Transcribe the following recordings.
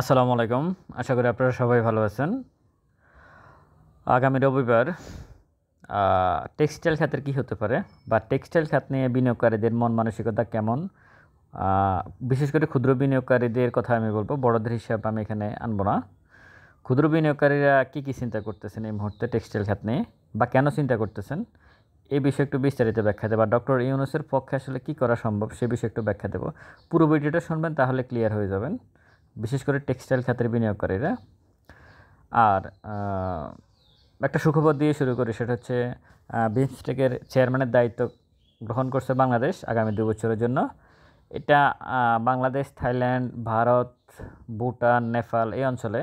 আসসালামু আলাইকুম। আশা করি আপনারা সবাই ভালো আছেন। আগামী রবিবার টেক্সটাইল খাতের কী হতে পারে বা টেক্সটাইল খাত নিয়ে বিনিয়োগকারীদের মন মানসিকতা কেমন, বিশেষ করে ক্ষুদ্র বিনিয়োগকারীদের কথা আমি বলবো, বড়দের হিসাব আমি এখানে আনবো না। ক্ষুদ্র বিনিয়োগকারীরা কী চিন্তা করতেছেন এই মুহূর্তে টেক্সটাইল খাত নিয়ে বা কেন চিন্তা করতেছেন, এই বিষয়ে একটু বিস্তারিত ব্যাখ্যা দেবো। ডক্টর ইউনূসের পক্ষে আসলে কী করা সম্ভব সে বিষয়ে একটু ব্যাখ্যা দেবো। পুরো ভিডিওটা শুনবেন, তাহলে ক্লিয়ার হয়ে যাবেন, বিশেষ করে টেক্সটাইল খাতের বিনিয়োগকারীরা। আর একটা সুখবর দিয়ে শুরু করি, সেটা হচ্ছে বিমস্টেকের চেয়ারম্যানের দায়িত্ব গ্রহণ করছে বাংলাদেশ আগামী 2 বছরের জন্য। এটা বাংলাদেশ, থাইল্যান্ড, ভারত, ভুটান, নেপাল এই অঞ্চলে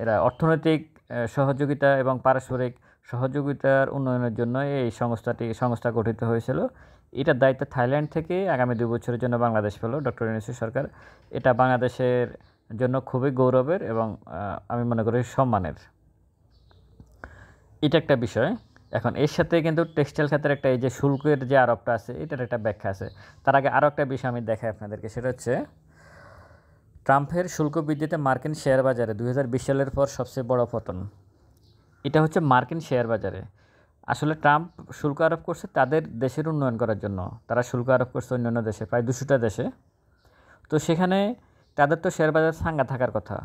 এরা অর্থনৈতিক সহযোগিতা এবং পারস্পরিক সহযোগিতার উন্নয়নের জন্য এই সংস্থা গঠিত হয়েছিল। এটার দায়িত্ব থাইল্যান্ড থেকে আগামী 2 বছরের জন্য বাংলাদেশ পেল ডক্টর ইউনূস সরকার। এটা বাংলাদেশের জন্য খুবই গৌরবের এবং আমি মনে করি সম্মানের। এটা একটা বিষয়। এখন এর সাথে কিন্তু টেক্সটাইল খাতের একটা এই যে শুল্কের যে আরোপটা আছে, এটার একটা ব্যাখ্যা আছে। তার আগে আরও একটা বিষয় আমি দেখাই আপনাদেরকে, সেটা হচ্ছে ট্রাম্পের শুল্ক বৃদ্ধিতে মার্কিন শেয়ার বাজারে 2020 সালের পর সবচেয়ে বড় পতন। এটা হচ্ছে মার্কিন শেয়ার বাজারে। আসলে ট্রাম্প শুল্ক আরোপ করছে তাদের দেশের উন্নয়ন করার জন্য। তারা শুল্ক আরোপ করছে অন্যান্য দেশে, প্রায় 200টা দেশে। তো সেখানে তাদের তো শেয়ার বাজার সাঙ্গা থাকার কথা,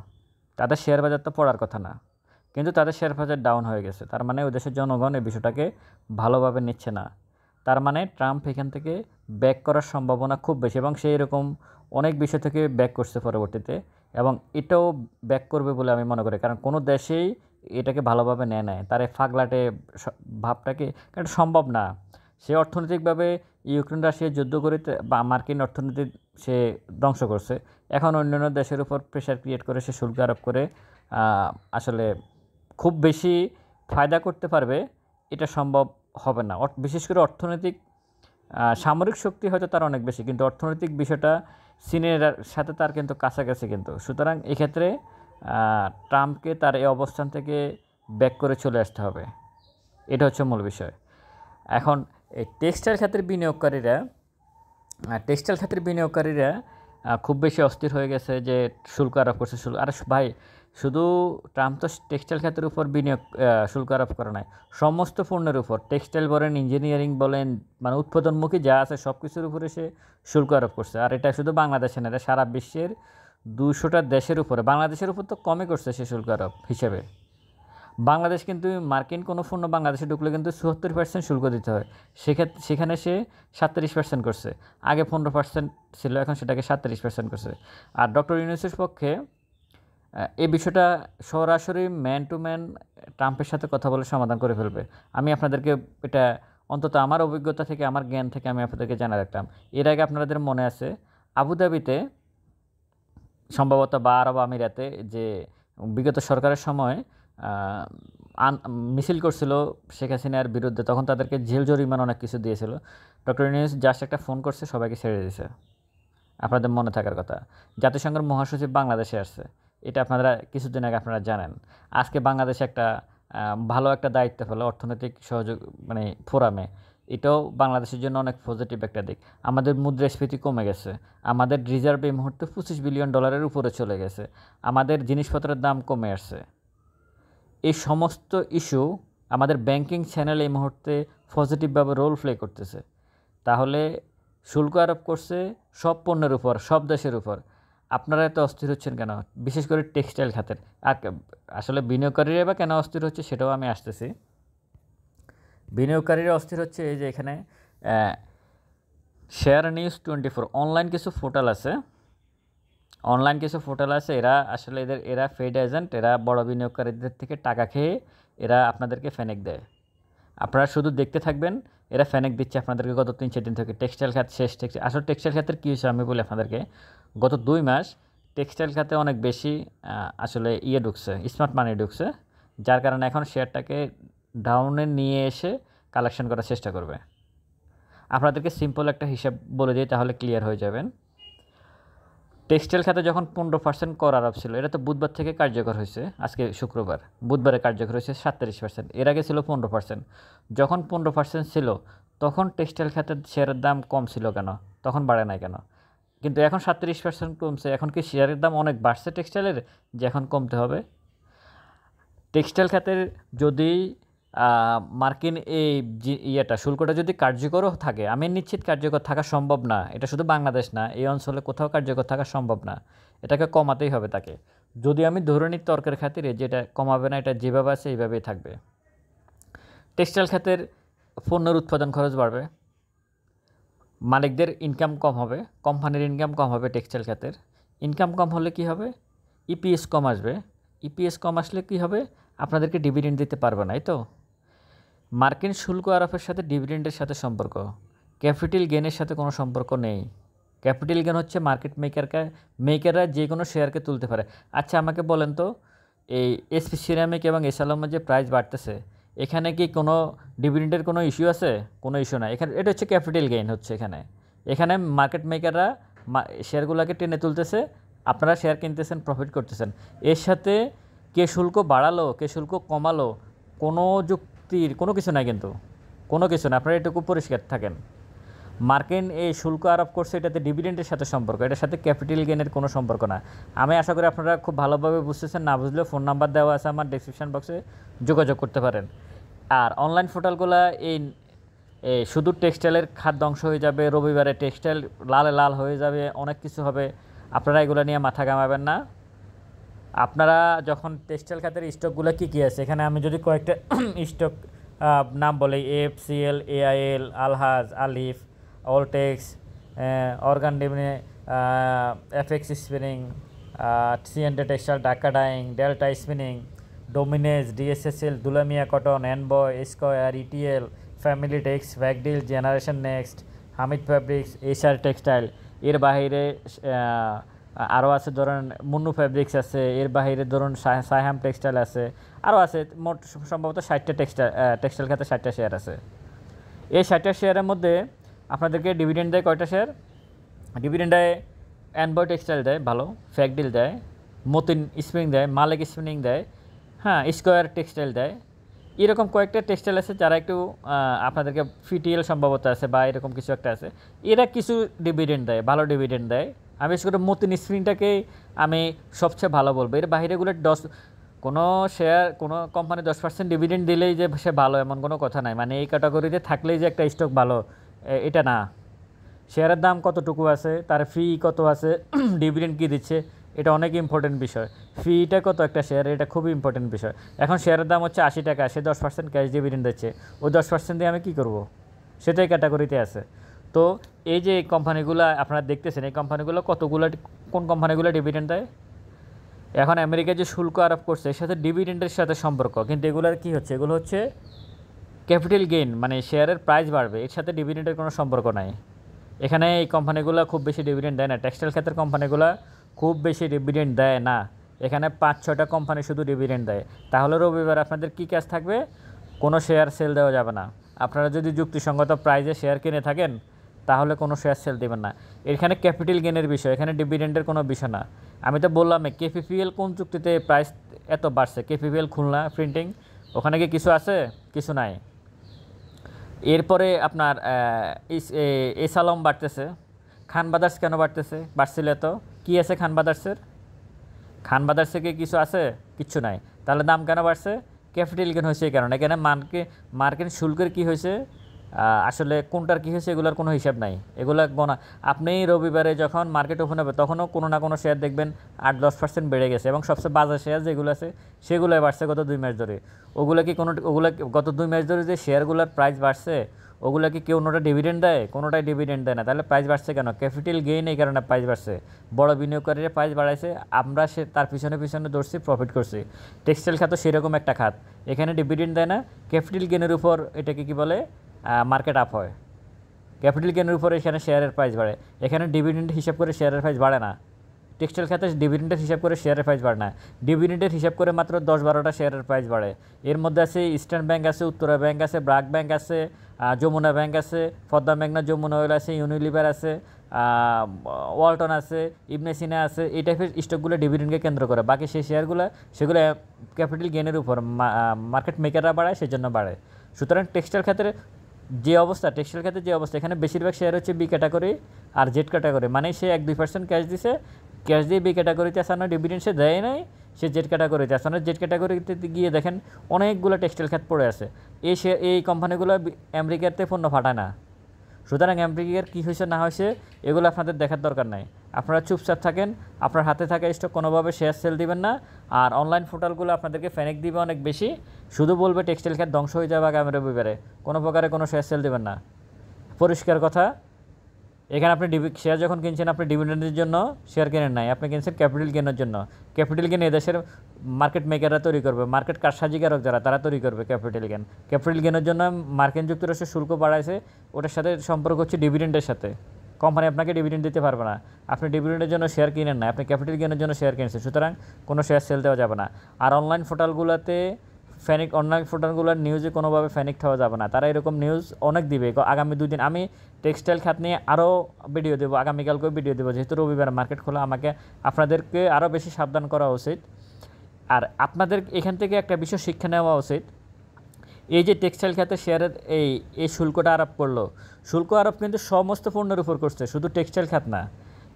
তাদের শেয়ার বাজার তো পড়ার কথা না, কিন্তু তাদের শেয়ার বাজার ডাউন হয়ে গেছে। তার মানে ওই দেশের জনগণ এই বিষয়টাকে ভালোভাবে নিচ্ছে না। তার মানে ট্রাম্প এখান থেকে ব্যাক করার সম্ভাবনা খুব বেশি, এবং সেই রকম অনেক বিষয় থেকে ব্যাক করছে পরবর্তীতে, এবং এটাও ব্যাক করবে বলে আমি মনে করি। কারণ কোনো দেশেই এটাকে ভালোভাবে নেয় তার এই ফাগলাটে ভাবটাকে, কারণ সম্ভব না। সে অর্থনৈতিকভাবে ইউক্রেন রাশিয়া যুদ্ধ করে বা মার্কিন অর্থনীতি সে ধ্বংস করছে। এখন অন্যান্য দেশের উপর প্রেশার ক্রিয়েট করে সে শুল্ক আরোপ করে আসলে খুব বেশি ফায়দা করতে পারবে এটা সম্ভব হবে না। বিশেষ করে অর্থনৈতিক সামরিক শক্তি হয়তো তার অনেক বেশি, কিন্তু অর্থনৈতিক বিষয়টা চীনের সাথে তার কিন্তু কাছাকাছি কিন্তু। সুতরাং এক্ষেত্রে ট্রাম্পকে তার এই অবস্থান থেকে ব্যাক করে চলে আসতে হবে, এটা হচ্ছে মূল বিষয়। এখন এই টেক্সটাইল খাতের বিনিয়োগকারীরা খুব বেশি অস্থির হয়ে গেছে যে শুল্ক আরোপ করছে। আর ভাই, শুধু ট্রাম্প তো টেক্সটাইল খাতের উপর শুল্ক আরোপ করে নাই, সমস্ত পণ্যের উপর, টেক্সটাইল বলেন, ইঞ্জিনিয়ারিং বলেন, মানে উৎপাদনমুখী যা আছে সব কিছুর উপরে সে শুল্ক আরোপ করছে। আর এটা শুধু বাংলাদেশে না, এটা সারা বিশ্বের 200টা দেশের উপরে। বাংলাদেশের উপর তো কমই করছে সে শুল্ক আরোপ হিসেবে। বাংলাদেশ কিন্তু মার্কিন কোনো পণ্য বাংলাদেশে ঢুকলে কিন্তু 74% শুল্ক দিতে হয়। সেখানে সে 37% করছে। আগে 15% ছিল, এখন সেটাকে 37% করছে। আর ডক্টর ইউনূসের পক্ষে এই বিষয়টা সরাসরি ম্যান টু ম্যান ট্রাম্পের সাথে কথা বলে সমাধান করে ফেলবে। আমি আপনাদেরকে এটা অন্তত আমার অভিজ্ঞতা থেকে, আমার জ্ঞান থেকে আমি আপনাদেরকে জানা রাখলাম। এর আগে আপনাদের মনে আছে আবুধাবিতে সম্ভবত বা আরব আমিরাতে যে বিগত সরকারের সময় মিছিল করছিল শেখ হাসিনার বিরুদ্ধে, তখন তাদেরকে জেল জরিমানা অনেক কিছু দিয়েছিল। ডক্টর ইউনূস জাস্ট একটা ফোন করছে, সবাইকে ছেড়ে দিয়েছে। আপনাদের মনে থাকার কথা, জাতিসংঘের মহাসচিব বাংলাদেশে আসছে, এটা আপনারা কিছুদিন আগে আপনারা জানেন। আজকে বাংলাদেশে একটা ভালো একটা দায়িত্ব পেল অর্থনৈতিক সহযোগ মানে ফোরামে। এটাও বাংলাদেশের জন্য অনেক পজিটিভ একটা দিক। আমাদের মুদ্রাস্ফীতি কমে গেছে, আমাদের রিজার্ভ এই মুহূর্তে $25 বিলিয়ন উপরে চলে গেছে, আমাদের জিনিসপত্রের দাম কমে আসছে। এই সমস্ত ইস্যু আমাদের ব্যাংকিং চ্যানেল এই মুহূর্তে পজিটিভভাবে রোল প্লে করতেছে। তাহলে শুল্ক আরোপ করছে সব পণ্যের উপর, সব দেশের উপর। আপনারা এত অস্থির হচ্ছেন কেন, বিশেষ করে টেক্সটাইল খাতের? আর আসলে বিনিয়োগকারীরা বা কেন অস্থির হচ্ছে সেটাও আমি আসতেছি। বিনিয়োগকারীরা অস্থির হচ্ছে এই যে এখানে শেয়ার নিউজ 24 অনলাইন কিছু পোর্টাল আছে, এরা আসলে এরা ফেড এজেন্ট, এরা বড় বিনিয়োগকারীদের থেকে টাকা খেয়ে এরা আপনাদেরকে ফেনেক দেয়। আপনারা শুধু দেখতে থাকবেন, এরা ফেনেক দিচ্ছে আপনাদেরকে গত 3-4 দিন থেকে। টেক্সটাইল খাত শেষ। আসলে টেক্সটাইল খাতের কী হয়েছে আমি বলি আপনাদেরকে। গত 2 মাস টেক্সটাইল খাতে অনেক বেশি আসলে ঢুকছে, স্মার্ট মানি ঢুকছে, যার কারণে এখন শেয়ারটাকে ডাউনে নিয়ে এসে কালেকশন করার চেষ্টা করবে। আপনাদেরকে সিম্পল একটা হিসাব বলে দিই, তাহলে ক্লিয়ার হয়ে যাবেন। টেক্সটাইল খাতে যখন 15% কর আরোপ ছিল, এটা তো বুধবার থেকে কার্যকর হয়েছে, আজকে শুক্রবার, বুধবারে কার্যকর হয়েছে 37%। এর আগে ছিল 15%। যখন 15% ছিল তখন টেক্সটাইল খাতের শেয়ারের দাম কম ছিল কেন, তখন বাড়ে নাই কেন? কিন্তু এখন 37% কমছে। এখন কি শেয়ারের দাম অনেক বাড়ছে টেক্সটাইলের, যে এখন কমতে হবে? টেক্সটাইল খাতের যদি মার্কিন এই ইয়েটা শুল্কটা যদি কার্যকরও থাকে, আমি নিশ্চিত কার্যকর থাকা সম্ভব না। এটা শুধু বাংলাদেশ না, এই অঞ্চলে কোথাও কার্যকর থাকা সম্ভব না। এটাকে কমাতেই হবে তাকে। যদি আমি ধরে নিই তর্কের খাতিরে যেটা কমাবে না, এটা যেভাবে আছে এইভাবেই থাকবে। টেক্সটাইল খাতের পণ্যের উৎপাদন খরচ বাড়বে, মালিকদের ইনকাম কম হবে, কোম্পানির ইনকাম কম হবে। টেক্সটাইল খাতের ইনকাম কম হলে কি হবে? ইপিএস কম আসবে। ইপিএস কম আসলে কি হবে? আপনাদেরকে ডিভিডেন্ড দিতে পারবে না, এই তো। মার্কিন শুল্ক আরোপের সাথে ডিভিডেন্ডের সাথে সম্পর্ক, ক্যাপিটাল গেনের সাথে কোনো সম্পর্ক নেই। ক্যাপিটাল গেন হচ্ছে মার্কেট মেকাররা যে কোনো শেয়ারকে তুলতে পারে। আচ্ছা আমাকে বলেন তো, এই এসপি সিরামিক এবং এসালমের যে প্রাইস বাড়তেছে, এখানে কি কোনো ডিভিডেন্ডের কোনো ইস্যু আছে? কোনো ইস্যু নাই। এখানে এটা হচ্ছে ক্যাপিটাল গেইন হচ্ছে এখানে। এখানে মার্কেট মেকাররা শেয়ারগুলোকে টেনে তুলতেছে, আপনারা শেয়ার কিনতেছেন, প্রফিট করতেছেন। এর সাথে কে শুল্ক বাড়ালো কে শুল্ক কমালো কোনো যুক্তির কোনো কিছু নাই, কিন্তু কোনো কিছু না। আপনারা এটুকু পরিষ্কার থাকেন। মার্কিন এই শুল্ক আরোপ করছে, এটাতে ডিভিডেন্ডের সাথে সম্পর্ক, এটার সাথে ক্যাপিটাল গেনের কোনো সম্পর্ক না। আমি আশা করি আপনারা খুব ভালোভাবে বুঝতেছেন। না বুঝলেও ফোন নাম্বার দেওয়া আছে আমার ডেসক্রিপশন বক্সে, যোগাযোগ করতে পারেন। আর অনলাইন পোর্টালগুলো এই শুধু টেক্সটাইলের খাত ধ্বংস হয়ে যাবে, রবিবারে টেক্সটাইল লালে লাল হয়ে যাবে, অনেক কিছু হবে। আপনারা এগুলো নিয়ে মাথা ঘামাবেন না। আপনারা যখন টেক্সটাইল খাতের স্টকগুলো কী কী আছে, এখানে আমি যদি কয়েকটা স্টক নাম বলি, FCL, AIL, Alhaj, Alif, Alltex, অর্গান ডিমনে, এফএক্স স্পিনিং, সিএনডে textile, Dhaka dyeing, Delta spinning, ডোমিনেজ, DSSL, Dulamia cotton, Envoy, Square, ETL, family tex, ভ্যাকডিল, জেনারেশন নেক্সট, হামিদ ফ্যাব্রিক্স, এশার টেক্সটাইল। এর বাইরে আরও আছে ধরুন মুন্নু ফ্যাব্রিক্স আছে, এর বাইরে ধরুন সাইহাম টেক্সটাইল আছে, আরও আছে। মোট সম্ভবত 60টা টেক্সটাইল খাতে 60টা শেয়ার আছে। এই 60টা শেয়ারের মধ্যে আপনাদেরকে ডিভিডেন্ড দেয় কয়টা শেয়ার? ডিভিডেন্ড দেয় এনবয় টেক্সটাইল দেয় ভালো, ফ্যাকডিল দেয়, মতিন স্পিনিং দেয়, মালিক স্পিনিং দেয়, হ্যাঁ, স্কোয়ার টেক্সটাইল দেয়। এরকম কয়েকটা টেক্সটাইল আছে যারা একটু আপনাদেরকে ফিটিএল সম্ভবত আছে বা এরকম কিছু একটা আছে, এরা কিছু ডিভিডেন্ড দেয়, ভালো ডিভিডেন্ড দেয়। আমি বিশেষ করে মতিন স্পিনিংটাকেই আমি সবচেয়ে ভালো বলবো। এর বাইরেগুলো কোনো শেয়ার কোনো কোম্পানি 10% ডিভিডেন্ড দিলেই যে সে ভালো এমন কোনো কথা নাই। মানে এই ক্যাটাগরিতে থাকলেই যে একটা স্টক ভালো এটা না। শেয়ারের দাম কতটুকু আছে, তার ফি কত আছে, ডিভিডেন্ড কী দিচ্ছে, এটা অনেক ইম্পর্টেন্ট বিষয়। ফিটা কত একটা শেয়ার, এটা খুবই ইম্পর্টেন্ট বিষয়। এখন শেয়ারের দাম হচ্ছে 80 টাকা, সে 10% ক্যাশ ডিভিডেন্ড দিচ্ছে, ওই 10% দিয়ে আমি কী করব? সেটাই ক্যাটাগরিতে আছে। তো এই যে কোম্পানিগুলো আপনারা দেখতেছেন, এই কোম্পানিগুলো কোন কোম্পানিগুলো ডিভিডেন্ড দেয়? এখন আমেরিকা যে শুল্ক আরোপ করছে এর সাথে ডিভিডেন্ডের সাথে সম্পর্ক, কিন্তু এগুলোর কী হচ্ছে? এগুলো হচ্ছে ক্যাপিটাল গেইন, মানে শেয়ারের প্রাইস বাড়বে, এর সাথে ডিভিডেন্ডের কোনো সম্পর্ক নাই। এখানে এই কোম্পানিগুলো খুব বেশি ডিভিডেন্ড দেয় না, টেক্সটাইল খাতের কোম্পানিগুলো খুব বেশি ডিভিডেন্ড দেয় না। এখানে 5-6টা কোম্পানি শুধু ডিভিডেন্ড দেয়। তাহলে রবিবার আপনাদের কী কাজ থাকবে? কোনো শেয়ার সেল দেওয়া যাবে না। আপনারা যদি যুক্তিসঙ্গত প্রাইসে শেয়ার কিনে থাকেন তাহলে কোনো শেয়ার সেল দেবেন না। এখানে ক্যাপিটাল গেনের বিষয়, এখানে ডিভিডেন্ডের কোনো বিষয় না। আমি তো বললাম কেপিপিএল কোন চুক্তিতে প্রাইস এত বাড়ছে? কেপিপিএল খুলনা প্রিন্টিং, ওখানে কি কিছু আছে? কিছু নাই। এরপরে আপনার এসালম বাড়তেছে, খান ব্রাদার্স কেন বাড়তেছে? বাড়ছিল এত, কী আছে খান ব্রাদার্সের? খান ব্রাদার্সে কি কিছু আছে? কিচ্ছু নাই। তাহলে দাম কেন বাড়ছে? ক্যাপিটাল গেন হয়েছে এই কারণে। এখানে মার্কিন শুল্কের কী হয়েছে, আসলে কোনটার কী হয়েছে এগুলোর কোনো হিসাব নাই। এগুলো গোনা। আপনি রবিবারে যখন মার্কেট ওপেন হবে তখনও কোনো না কোনো শেয়ার দেখবেন 8-10% বেড়ে গেছে, এবং সবচেয়ে বাজার শেয়ার যেগুলো আছে সেগুলোই বাড়ছে গত 2 মাস ধরে। ওগুলো গত 2 মাস ধরে যে শেয়ারগুলোর প্রাইস বাড়ছে ওগুলো কি কোনোটা ডিভিডেন্ড দেয়? কোনোটাই ডিভিডেন্ড দেয় না। তাহলে প্রাইস বাড়ছে কেন? ক্যাপিটাল গেইন, এই কারণে প্রাইস বাড়ছে। বড় বিনিয়োগকারীরা প্রাইস বাড়াইছে, আমরা তার পিছনে দৌড়ছি, প্রফিট করছি। টেক্সটাইল খাত সেরকম একটা খাত, এখানে ডিভিডেন্ড দেয় না, ক্যাপিটাল গেইনের উপর এটাকে কি বলে মার্কেট আপ হয়। ক্যাপিটাল গেইনের উপরে এখানে শেয়ারের প্রাইস বাড়ে, এখানে ডিভিডেন্ড হিসাব করে শেয়ারের প্রাইস বাড়ে না। টেক্সটাইল খাতে ডিভিডেন্ডের হিসাব করে শেয়ারের প্রাইস বাড়ে না, ডিভিডেন্ডের হিসাব করে মাত্র 10-12টা শেয়ারের প্রাইস বাড়ে। এর মধ্যে আছে ইস্টার্ন ব্যাংক আছে, উত্তরা ব্যাংক আছে, ব্রাক ব্যাংক আছে, যমুনা ব্যাংক আছে, পদ্মা মেঘনা যমুনা অয়েল আছে, ইউনিলিভার আছে, ওয়ালটন আছে, ইবনে সিনা আছে। এই টাইপের স্টকগুলো ডিভিডেন্ডকে কেন্দ্র করে। বাকি সেই শেয়ারগুলো সেগুলো ক্যাপিটাল গেইনের উপর মার্কেট মেকাররা বাড়ায়, সেজন্য বাড়ে। সুতরাং টেক্সটাইল খাতের যে অবস্থা টেক্সটাইল খাতে যে অবস্থা, এখানে বেশিরভাগ শেয়ার হচ্ছে বি ক্যাটাগরি আর জেড ক্যাটাগরি, মানে সে 1-2% ক্যাশ দিছে, ক্যাশ দিয়ে বি ক্যাটাগরিতে আসানো, ডিভিডেন্ড সে দেয় নাই, সে জেড ক্যাটাগরিতে আসানো। জেড ক্যাটাগরিতে গিয়ে দেখেন অনেকগুলো টেক্সটাইল খাত পড়ে আছে। এই কোম্পানিগুলো আমেরিকাতে পণ্য পাঠায় না। সুতরাং আমেরিকার কী হয়েছে না হয়েছে এগুলো আপনাদের দেখার দরকার নাই। আপনারা চুপচাপ থাকেন, আপনার হাতে থাকা স্টক কোনোভাবে শেয়ার সেল দিবেন না। আর অনলাইন পোর্টালগুলো আপনাদেরকে ফেনেক দিবে অনেক বেশি, শুধু বলবে টেক্সটাইল খাত ধ্বংস হয়ে যাবে আগামী রবিবারে, কোনো প্রকারে কোনো শেয়ার সেল দিবেন না। পরিষ্কার কথা। এখানে আপনি শেয়ার যখন কিনছেন, আপনি ডিভিডেন্ডের জন্য শেয়ার কেনেন নাই, আপনি কিনছেন ক্যাপিটাল গেনের জন্য। ক্যাপিটাল গেন এদেশের মার্কেট মেকাররা তৈরি করবে, মার্কেট কারসাজিকারক যারা তারা তৈরি করবে ক্যাপিটাল গেন। ক্যাপিটাল গেনের জন্য মার্কিন যুক্তরাষ্ট্র শুল্ক বাড়াইছে, ওটার সাথে সম্পর্ক হচ্ছে ডিভিডেন্ডের সাথে। কোম্পানি আপনাকে ডিভিডেন্ড দিতে পারবে না, আপনি ডিভিডেন্ডের জন্য শেয়ার কিনেন না, আপনি ক্যাপিটাল গেনের জন্য শেয়ার কিনেছেন, সুতরাং কোনো শেয়ার সেল দেওয়া যাবে না। আর অনলাইন পোর্টালগুলোতে অনলাইন পোর্টালগুলোর নিউজে কোনোভাবে ফ্যানিক্ট হওয়া যাবে না। তারা এরকম নিউজ অনেক দিবে আগামী 2 দিন। আমি টেক্সটাইল খাত নিয়ে আরও ভিডিও দেবো, আগামীকালকেও ভিডিও দেবো, যেহেতু রবিবার মার্কেট খোলা, আপনাদেরকে আরও বেশি সাবধান করা উচিত। আর আপনাদের এখান থেকে একটা বিষয় শিক্ষা নেওয়া উচিত, এই যে টেক্সটাইল খাতে শেয়ারের এই শুল্কটা আরোপ করলো, শুল্ক আরোপ কিন্তু সমস্ত পণ্যের উপর করছে, শুধু টেক্সটাইল খাত না।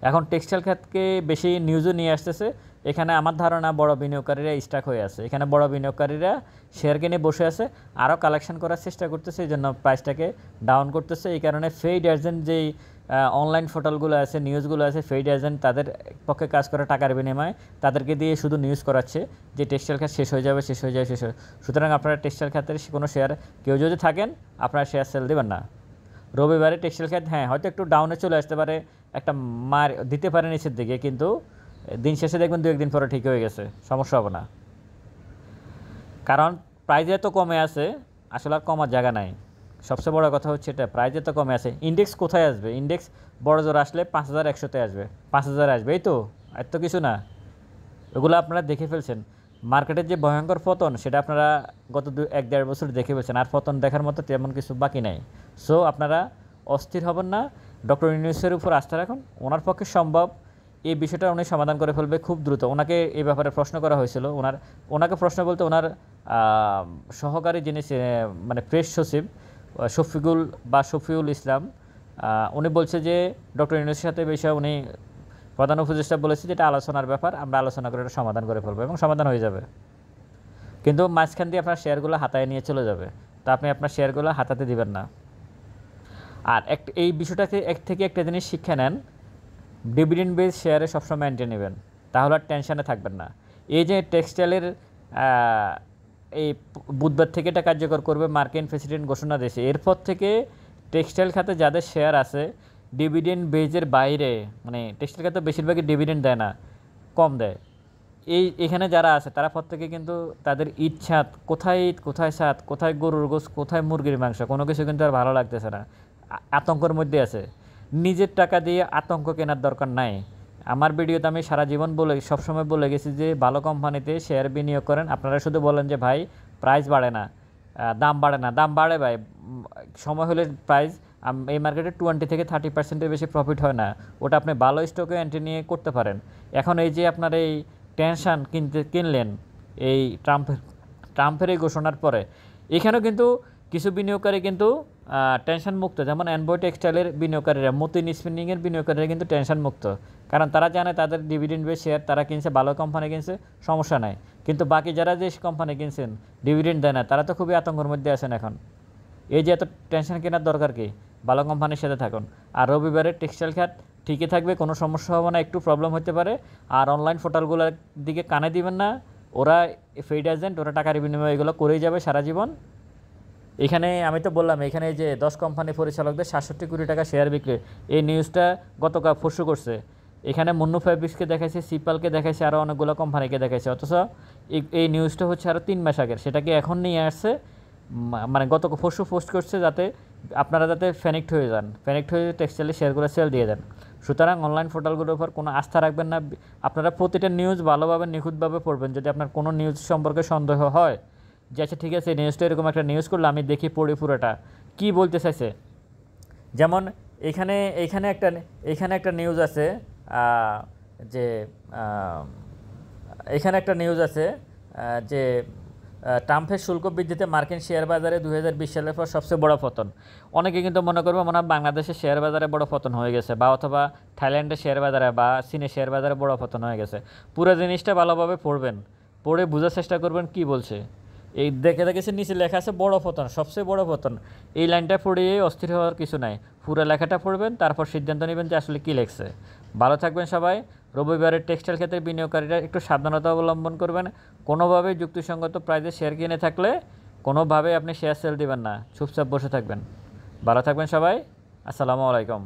এখন টেক্সটাইল খাতকে বেশি নিউজও নিয়ে আসতেছে। এখানে আমার ধারণা বড় বিনিয়োগকারীরা স্টাক হয়ে আছে, এখানে বড় বিনিয়োগকারীরা শেয়ার কিনে বসে আছে, আরও কালেকশন করার চেষ্টা করতেছে, এই জন্য প্রাইসটাকে ডাউন করতেছে। এই কারণে ফেইড এজেন্ট যেই অনলাইন পোর্টালগুলো আছে, নিউজগুলো আছে, ফেইড এজেন্ট তাদের পক্ষে কাজ করে টাকার বিনিময়ে তাদেরকে দিয়ে শুধু নিউজ করাচ্ছে যে টেক্সটাইল খাত শেষ হয়ে যাবে, শেষ হয়ে যাবে, শেষ হয়ে। সুতরাং আপনারা টেক্সটাইল খাতের কোনো শেয়ার কেউ যদি থাকেন, আপনারা শেয়ার সেল দেবেন না। রবিবারে টেক্সটাইল খাত হয়তো একটু ডাউনে চলে আসতে পারে, একটা মার দিতে পারে নিচের দিকে, কিন্তু দিন শেষে দেখবেন 2-1 দিন পরে ঠিক হয়ে গেছে, সমস্যা হবে না। কারণ প্রাইস এত কমে আছে, আসলে আর কমার জায়গা নাই। সবচেয়ে বড় কথা হচ্ছে এটা, প্রাইস এত কমে আছে। ইন্ডেক্স কোথায় আসবে? ইন্ডেক্স বড় জোর আসলে 5100-তে আসবে, 5000 আসবে, এই তো, এত কিছু না। ওগুলো আপনারা দেখে ফেলছেন। মার্কেটের যে ভয়ঙ্কর পতন, সেটা আপনারা গত 1-1.5 বছর দেখে ফেলছেন, আর পতন দেখার মতো তেমন কিছু বাকি নাই। সো আপনারা অস্থির হবেন না, ডক্টর ইউনূসের উপর আস্থা রাখুন, ওনার পক্ষে সম্ভব এই বিষয়টা উনি সমাধান করে ফেলবে খুব দ্রুত। ওনাকে এই ব্যাপারে প্রশ্ন করা হয়েছিল, ওনাকে প্রশ্ন বলতে ওনার সহকারী যিনি মানে প্রেস সচিব শফিউল ইসলাম, উনি বলছে যে ডক্টর ইউনূসের সাথে বিষয়ে উনি প্রধান উপদেষ্টা বলেছে যে এটা আলোচনার ব্যাপার, আমরা আলোচনা করে এটা সমাধান করে ফেলবো এবং সমাধান হয়ে যাবে। কিন্তু মাঝখান দিয়ে আপনার শেয়ারগুলো হাতায় নিয়ে চলে যাবে, তা আপনি আপনার শেয়ারগুলো হাতাতে দিবেন না। আর এই বিষয়টাকে একটা জিনিস শিক্ষা নেন, ডিভিডেন্ড বেস শেয়ারে সবসময় মেনটেন নেবেন, তাহলে আর টেনশানে থাকবেন না। এই যে টেক্সটাইলের এই বুধবার থেকে এটা কার্যকর করবে মার্কিন প্রেসিডেন্ট ঘোষণা দিয়েছে, এরপর থেকে টেক্সটাইল খাতে যাদের শেয়ার আছে ডিভিডেন্ড বেজের বাইরে, মানে টেক্সটাইল খাতে বেশিরভাগই ডিভিডেন্ড দেয় না, কম দেয়, এখানে যারা আছে তারা প্রত্যেকে কিন্তু তাদের ইচ্ছা, কোথায় ঈদ, কোথায় সাত, কোথায় গরুর গোশত, কোথায় মুরগির মাংস, কোনো কিছু কিন্তু আর ভালো লাগতেছে না, আতঙ্কের মধ্যে আছে। নিজের টাকা দিয়ে আতঙ্ক কেনার দরকার নাই। আমার ভিডিওতে আমি সারা জীবন সবসময় বলে গেছি যে ভালো কোম্পানিতে শেয়ার বিনিয়োগ করেন। আপনারা শুধু বলেন যে ভাই প্রাইস বাড়ে না, দাম বাড়ে না, দাম বাড়ে ভাই, সময় হলে প্রাইস এই মার্কেটে 20-30% বেশি প্রফিট হয় না, ওটা আপনি ভালো স্টকে এন্ট্রি নিয়ে করতে পারেন। এখন এই যে আপনার এই টেনশন কিনলেন এই ট্রাম্পের এই ঘোষণার পরে, এখানেও কিন্তু কিছু বিনিয়োগকারী কিন্তু টেনশন মুক্ত, যেমন অ্যানবয় টেক্সটাইলের বিনিয়োগকারীরা, মতিন স্পিনিংয়ের বিনিয়োগকারীরা কিন্তু টেনশন মুক্ত, কারণ তারা জানে তাদের ডিভিডেন্ড বেস শেয়ার, তারা কিনছে ভালো কোম্পানি কিনছে, সমস্যা নাই। কিন্তু বাকি যারা যে কোম্পানি কিনছেন ডিভিডেন্ড দেয় না, তারা তো খুবই আতঙ্কের মধ্যে আছেন এখন। এই যে এত টেনশন কেনার দরকার কি? ভালো কোম্পানির সাথে থাকুন। আর রবিবারে টেক্সটাইল খাত ঠিকই থাকবে, কোনো সমস্যা হবে না, একটু প্রবলেম হতে পারে। আর অনলাইন পোর্টালগুলোর দিকে কানে দিবেন না, ওরা ফেইড এজেন্ট, ওরা টাকার বিনিময়ে এগুলো করেই যাবে সারা জীবন। এখানে আমি তো বললাম, এখানে যে 10 কোম্পানি পরিচালকদের 67 কোটি টাকা শেয়ার বিক্রি, এই নিউজটা গতকাল পরশু করছে। এখানে মুন্নু ফেব্রিক্সকে দেখাইছে, সিপালকে দেখাইছে, আরও অনেকগুলো কোম্পানিকে দেখাইছে, অথচ এই নিউজটা হচ্ছে আরও 3 মাস আগের, সেটাকে এখন নিয়ে আসছে, মানে গত পরশু পোস্ট করছে, যাতে আপনারা যাতে ফ্যানিক্ট হয়ে যান, ফ্যানিক্ট হয়ে টেক্সটাইলের শেয়ারগুলো সেল দিয়ে দেন। সুতরাং অনলাইন পোর্টালগুলোর উপর কোনো আস্থা রাখবেন না। আপনারা প্রতিটা নিউজ ভালোভাবে নিখুঁতভাবে পড়বেন। যদি আপনার কোনো নিউজ সম্পর্কে সন্দেহ হয় যে আচ্ছা ঠিক আছে নিউজটা এরকম একটা নিউজ করলে আমি দেখি পড়ি পুরোটা কী বলতে চাইছে, যেমন এখানে একটা নিউজ আছে যে এখানে একটা নিউজ আছে যে ট্রাম্পের শুল্ক বৃদ্ধিতে মার্কিন শেয়ার বাজারে 2020 সালের পর সবচেয়ে বড় পতন। অনেকে কিন্তু মনে করবে মনে হয় বাংলাদেশের শেয়ার বাজারে বড় পতন হয়ে গেছে, বা অথবা থাইল্যান্ডের শেয়ার বাজারে বা চীনের শেয়ার বাজারে বড় পতন হয়ে গেছে। পুরো জিনিসটা ভালোভাবে পড়বেন, পড়ে বোঝার চেষ্টা করবেন কি বলছে। এই দেখে দেখেছে নিচে লেখা আছে বড় পতন, সবচেয়ে বড় পতন। এই লাইনটা পড়িয়ে অস্থির হওয়ার কিছু নাই, পুরো লেখাটা পড়বেন, তারপর সিদ্ধান্ত নেবেন যে আসলে কী লেখছে। ভালো থাকবেন সবাই। রবিবারের টেক্সটাইল ক্ষেত্রে বিনিয়োগকারীরা একটু সাবধানতা অবলম্বন করবেন। কোনোভাবেই যুক্তিসঙ্গত প্রাইসে শেয়ার কিনে থাকলে কোনোভাবেই আপনি শেয়ার সেল দিবেন না, চুপচাপ বসে থাকবেন। ভালো থাকবেন সবাই। আসসালামু আলাইকুম।